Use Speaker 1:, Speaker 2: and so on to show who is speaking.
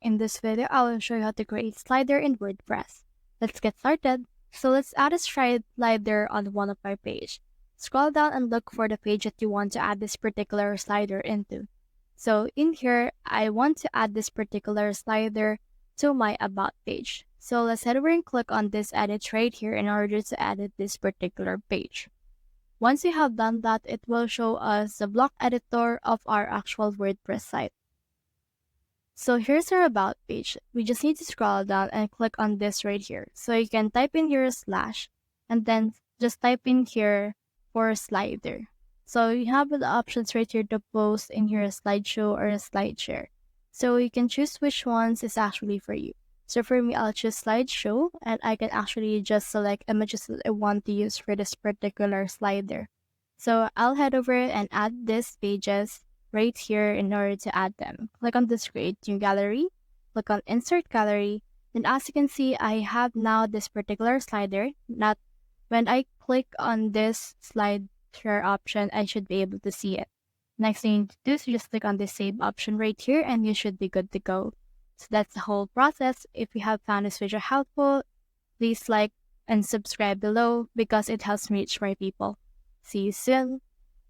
Speaker 1: In this video, I will show you how to create slider in WordPress. Let's get started. So let's add a slider on one of our page. Scroll down and look for the page that you want to add this particular slider into. So in here, I want to add this particular slider to my About page. So let's head over and click on this edit right here in order to edit this particular page. Once we have done that, it will show us the block editor of our actual WordPress site. So here's our About page. We just need to scroll down and click on this right here. So you can type in here slash and then just type in here for slider. So you have the options right here to post in here a slideshow or a slide share. So you can choose which ones is actually for you. So for me, I'll choose slideshow and I can actually just select images that I want to use for this particular slider. So I'll head over and add these pages right here in order to add them. Click on this Create New Gallery, click on Insert Gallery, and as you can see, I have now this particular slider. When I click on this slide share option, I should be able to see it. Next thing you need to do is just click on the Save option right here and you should be good to go. So that's the whole process. If you have found this video helpful, please like and subscribe below because it helps me reach more people. See you soon.